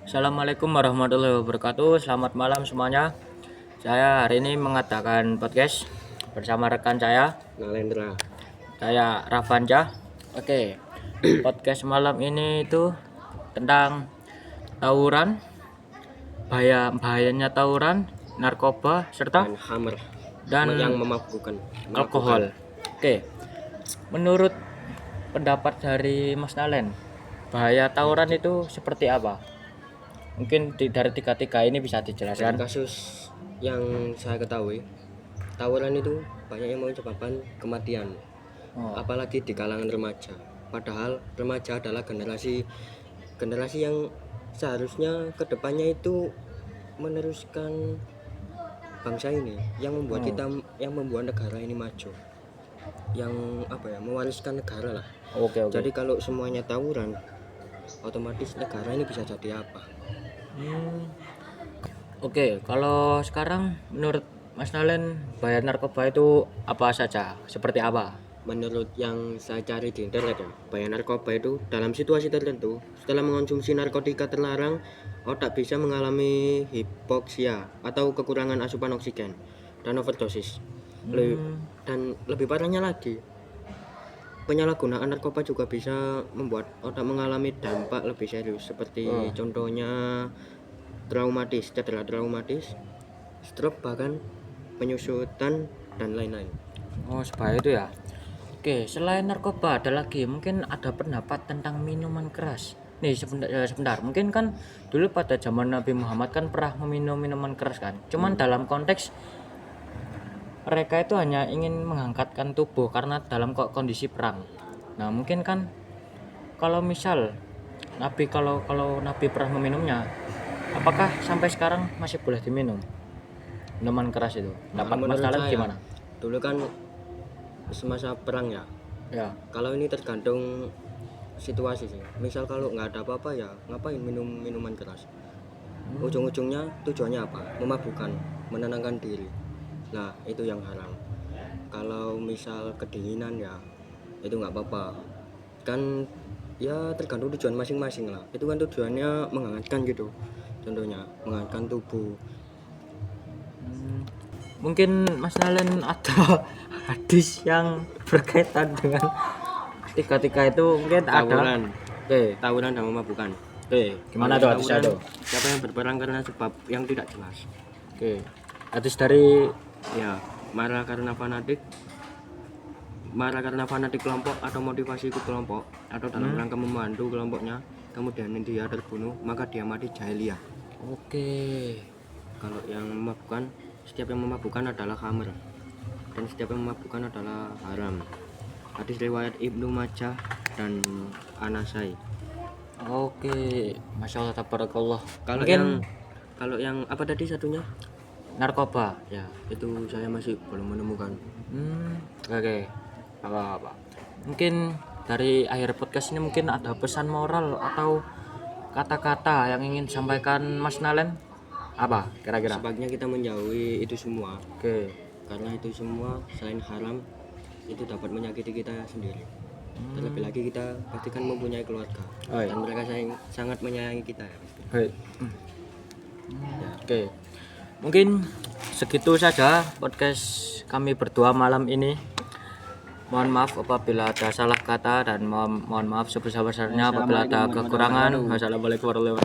Assalamualaikum warahmatullahi wabarakatuh. Selamat malam semuanya. Saya hari ini mengadakan podcast bersama rekan saya, Nalendra. saya Rafanja. Oke, podcast malam ini itu tentang tawuran, bahayanya tawuran, narkoba, serta Dan Hammer dan yang memabukkan. alkohol. Oke, menurut pendapat dari Mas Nalen, bahaya tawuran itu seperti apa? Mungkin dari tiga ini bisa Dari dijelaskan. kasus yang saya ketahui, tawuran itu banyak yang menyebabkan kematian, Oh, apalagi di kalangan remaja. Padahal remaja adalah generasi yang seharusnya kedepannya itu meneruskan bangsa ini, yang membuat yang membuat negara ini maju, yang mewariskan negara lah. oke. Jadi kalau semuanya tawuran, otomatis negara ini bisa jadi apa? Oke, kalau sekarang menurut Mas Nalen bahaya narkoba itu apa saja? Seperti apa? Menurut yang saya cari di internet ya, bahaya narkoba itu dalam situasi tertentu setelah mengonsumsi narkotika terlarang, otak bisa mengalami hipoksia atau kekurangan asupan oksigen dan overdosis. Dan lebih parahnya lagi, penyalahgunaan narkoba juga bisa membuat otak mengalami dampak lebih serius seperti contohnya cedera traumatis, stroke, bahkan penyusutan dan lain-lain. Oh, sebahaya itu ya. Oke, selain narkoba ada lagi, mungkin ada pendapat tentang minuman keras. Nih sebentar, mungkin kan dulu pada zaman Nabi Muhammad kan pernah meminum minuman keras kan. Cuman dalam konteks mereka itu hanya ingin mengangkatkan tubuh karena dalam kondisi perang. Nah, mungkin kan kalau misal Nabi kalau Nabi pernah meminumnya, apakah sampai sekarang masih boleh diminum minuman keras itu? Dapat Menurut masalah saya, gimana? dulu kan semasa perang ya, Ya. kalau ini tergantung situasi sih. Misal kalau nggak ada apa-apa ya ngapain minum minuman keras, ujung-ujungnya tujuannya apa? Memabukkan, menenangkan diri. Nah itu yang haram. Kalau misal kedinginan ya itu nggak apa-apa, kan ya tergantung tujuan masing-masing lah. Itu kan tujuannya menghangatkan gitu, contohnya menghangatkan tubuh. Mungkin Mas Nalen ada hadis yang berkaitan dengan tiga itu mungkin Tawuran, ada. tawuran dan memabukkan. Gimana Kalau tuh hadisnya tawuran, tuh? siapa yang berperang karena sebab yang tidak jelas, Hadis dari ya marah karena fanatik kelompok atau motivasi ikut kelompok atau dalam rangka membantu kelompoknya, kemudian dia terbunuh, maka dia mati jahiliyah. Oke. Kalau yang memabukkan, setiap yang memabukkan adalah khamr, dan setiap yang memabukkan adalah haram. Hadis riwayat Ibnu Majah dan Anasai. Oke, Masya Allah, tabarakallah. Kalau Mungkin yang apa tadi satunya? narkoba. Ya, itu saya masih belum menemukan. Oke. Apa-apa. Mungkin dari akhir podcast ini mungkin ada pesan moral atau kata-kata yang ingin disampaikan Mas Nalen? Apa kira-kira? Sebaiknya kita menjauhi itu semua, Oke. karena itu semua selain haram itu dapat menyakiti kita sendiri. Terlebih lagi kita pastikan mempunyai keluarga, dan mereka sangat menyayangi kita ya. Baik. Oke. Mungkin segitu saja podcast kami berdua malam ini. Mohon maaf apabila ada salah kata dan mohon maaf sebesar-besarnya apabila ada kekurangan. Wassalamualaikum warahmatullahi wabarakatuh.